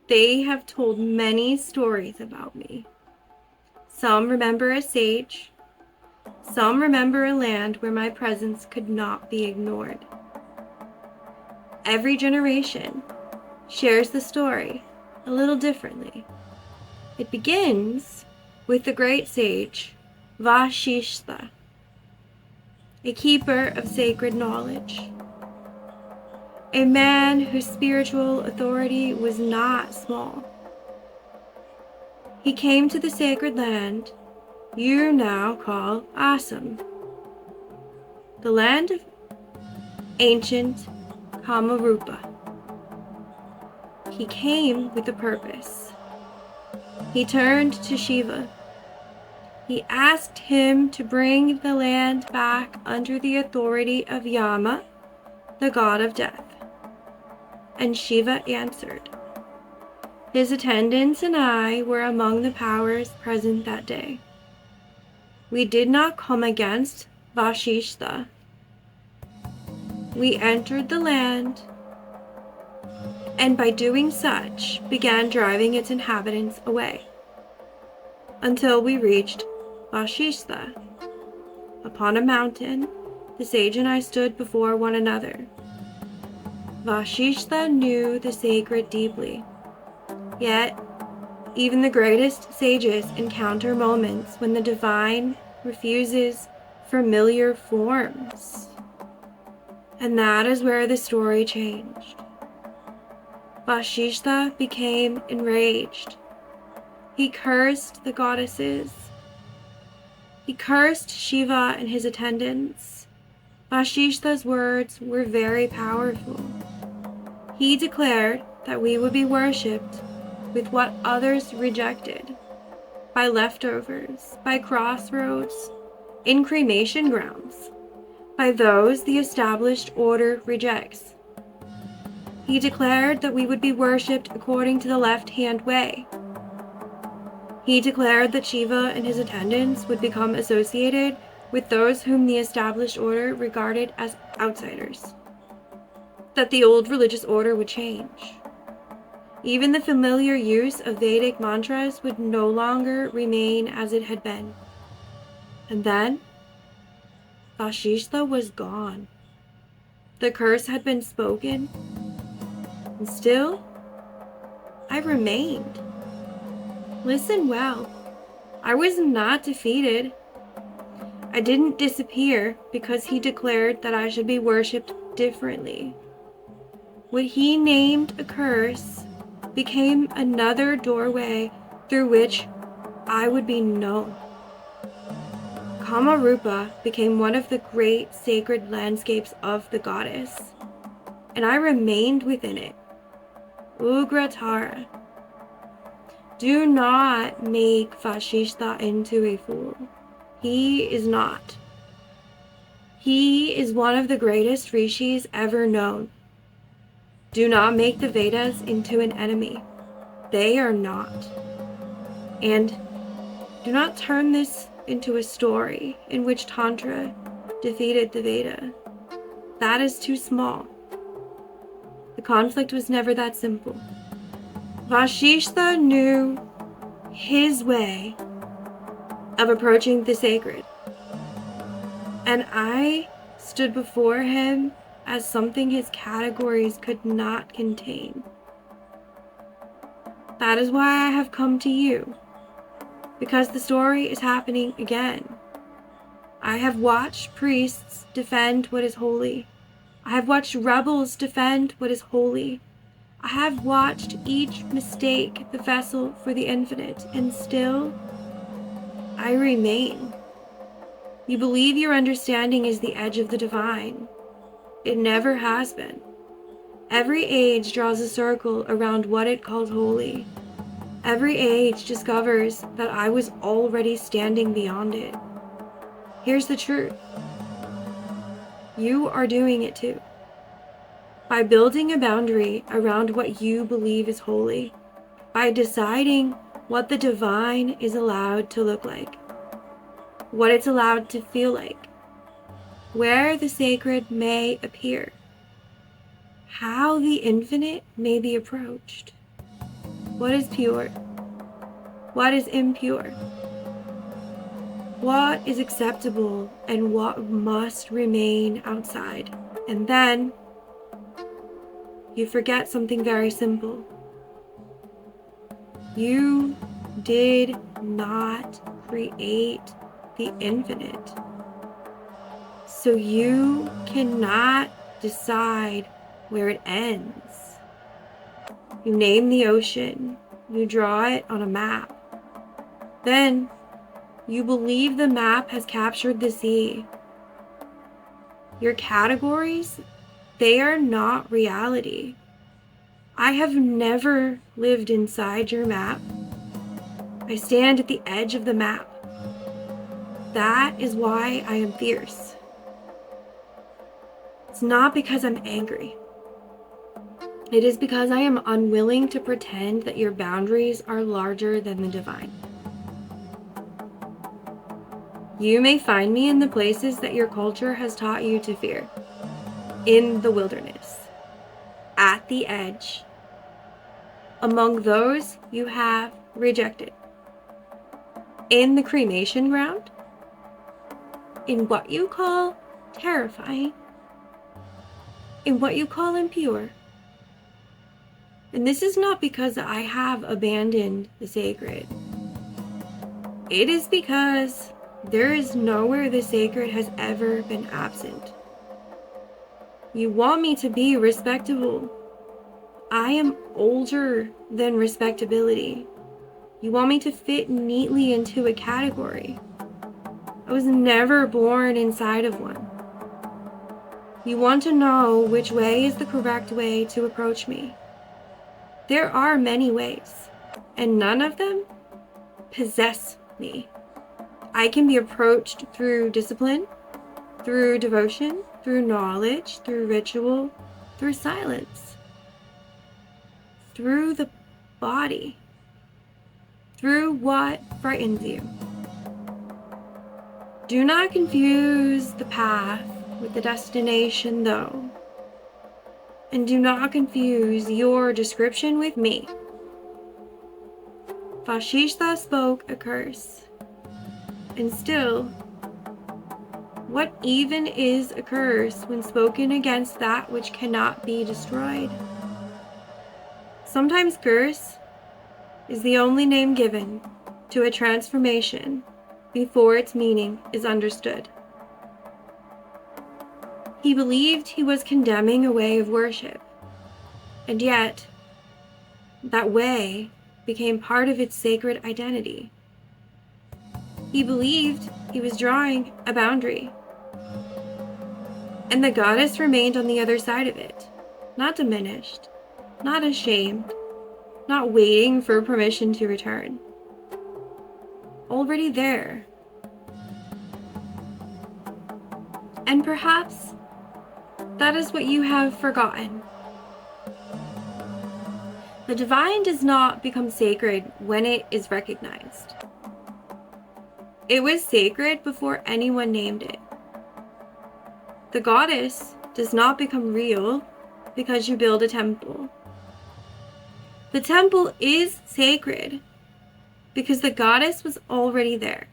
They have told many stories about me. Some remember a sage. Some remember a land where my presence could not be ignored. Every generation shares the story a little differently. It begins with the great sage Vashistha, a keeper of sacred knowledge, a man whose spiritual authority was not small. He came to the sacred land you now call Assam, the land of ancient Kamarupa. He came with a purpose. He turned to Shiva. He asked him to bring the land back under the authority of Yama, the god of death. And Shiva answered. His attendants and I were among the powers present that day. We did not come against Vashistha. We entered the land, and by doing such began driving its inhabitants away, until we reached Vashistha. Upon a mountain, the sage and I stood before one another. Vashistha knew the sacred deeply, yet even the greatest sages encounter moments when the divine refuses familiar forms. And that is where the story changed. Vashistha became enraged. He cursed the goddesses. He cursed Shiva and his attendants. Vashistha's words were very powerful. He declared that we would be worshipped with what others rejected, by leftovers, by crossroads, in cremation grounds, by those the established order rejects. He declared that we would be worshipped according to the left-hand way. He declared that Shiva and his attendants would become associated with those whom the established order regarded as outsiders, that the old religious order would change. Even the familiar use of Vedic mantras would no longer remain as it had been. And then, Vashistha was gone. The curse had been spoken, and still, I remained. Listen well, I was not defeated. I didn't disappear because he declared that I should be worshipped differently. What he named a curse became another doorway through which I would be known. Kamarupa became one of the great sacred landscapes of the goddess, and I remained within it. Ugratara. Do not make Vashistha into a fool. He is not. He is one of the greatest rishis ever known. Do not make the Vedas into an enemy. They are not. And do not turn this into a story in which Tantra defeated the Veda. That is too small. The conflict was never that simple. Vashistha knew his way of approaching the sacred, and I stood before him as something his categories could not contain. That is why I have come to you, because the story is happening again. I have watched priests defend what is holy. I have watched rebels defend what is holy. I have watched each mistake the vessel for the infinite, and still, I remain. You believe your understanding is the edge of the divine. It never has been. Every age draws a circle around what it calls holy. Every age discovers that I was already standing beyond it. Here's the truth. You are doing it too. By building a boundary around what you believe is holy, by deciding what the divine is allowed to look like, what it's allowed to feel like, where the sacred may appear, how the infinite may be approached. What is pure? What is impure? What is acceptable and what must remain outside? And then you forget something very simple. You did not create the infinite. So you cannot decide where it ends. You name the ocean. You draw it on a map. Then you believe the map has captured the sea. Your categories, they are not reality. I have never lived inside your map. I stand at the edge of the map. That is why I am fierce. It's not because I'm angry. It is because I am unwilling to pretend that your boundaries are larger than the divine. You may find me in the places that your culture has taught you to fear. In the wilderness. At the edge. Among those you have rejected. In the cremation ground. In what you call terrifying. In what you call impure. And this is not because I have abandoned the sacred. It is because there is nowhere the sacred has ever been absent. You want me to be respectable. I am older than respectability. You want me to fit neatly into a category. I was never born inside of one. You want to know which way is the correct way to approach me. There are many ways, and none of them possess me. I can be approached through discipline, through devotion, through knowledge, through ritual, through silence, through the body, through what frightens you. Do not confuse the path with the destination, though. And do not confuse your description with me. Vashistha spoke a curse. And still, what even is a curse when spoken against that which cannot be destroyed? Sometimes curse is the only name given to a transformation before its meaning is understood. He believed he was condemning a way of worship, and yet that way became part of its sacred identity. He believed he was drawing a boundary, and the goddess remained on the other side of it, not diminished, not ashamed, not waiting for permission to return. Already there. And perhaps that is what you have forgotten. The divine does not become sacred when it is recognized. It was sacred before anyone named it. The goddess does not become real because you build a temple. The temple is sacred because the goddess was already there.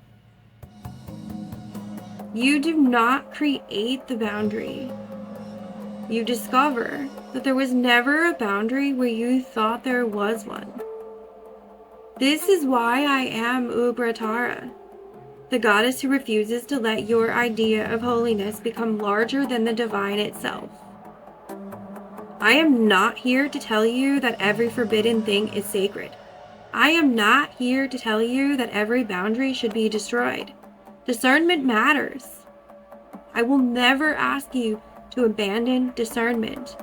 You do not create the boundary. You discover that there was never a boundary where you thought there was one. This is why I am Ugratara, the goddess who refuses to let your idea of holiness become larger than the divine itself. I am not here to tell you that every forbidden thing is sacred. I am not here to tell you that every boundary should be destroyed. Discernment matters. I will never ask you to abandon discernment.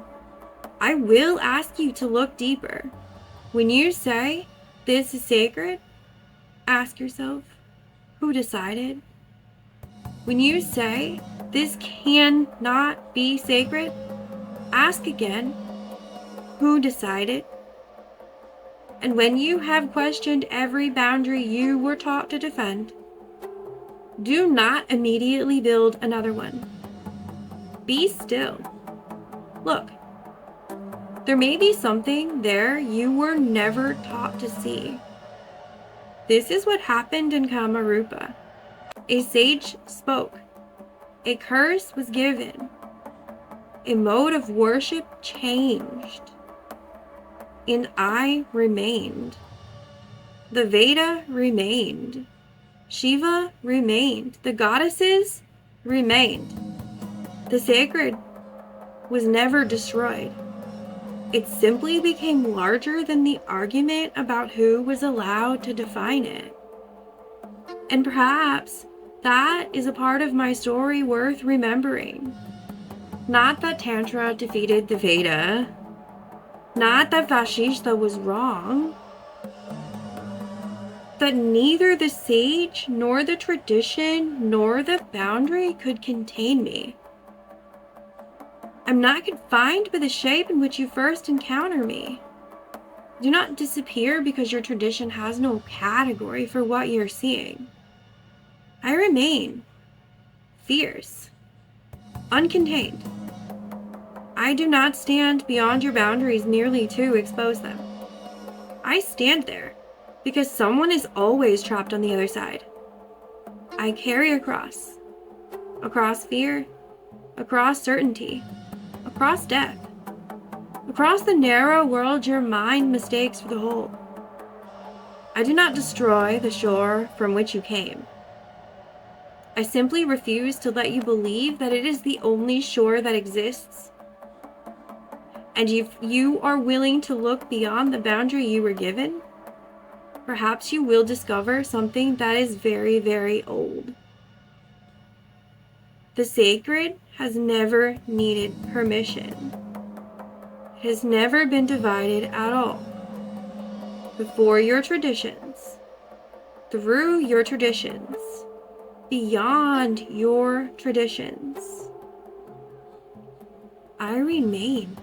I will ask you to look deeper. When you say this is sacred, ask yourself, who decided? When you say this cannot be sacred, ask again, who decided? And when you have questioned every boundary you were taught to defend, do not immediately build another one. Be still. Look. There may be something there you were never taught to see. This is what happened in Kamarupa. A sage spoke. A curse was given. A mode of worship changed. And I remained. The Veda remained. Shiva remained. The goddesses remained. The sacred was never destroyed. It simply became larger than the argument about who was allowed to define it. And perhaps that is a part of my story worth remembering. Not that Tantra defeated the Veda. Not that Vashistha was wrong. That neither the sage, nor the tradition, nor the boundary could contain me. I'm not confined by the shape in which you first encounter me. Do not disappear because your tradition has no category for what you're seeing. I remain fierce, uncontained. I do not stand beyond your boundaries merely to expose them. I stand there because someone is always trapped on the other side. I carry across fear, across certainty, across death, across the narrow world your mind mistakes for the whole. I do not destroy the shore from which you came. I simply refuse to let you believe that it is the only shore that exists. And if you are willing to look beyond the boundary you were given, perhaps you will discover something that is very, very old. The sacred has never needed permission. It has never been divided at all. Before your traditions, through your traditions, beyond your traditions, I remain.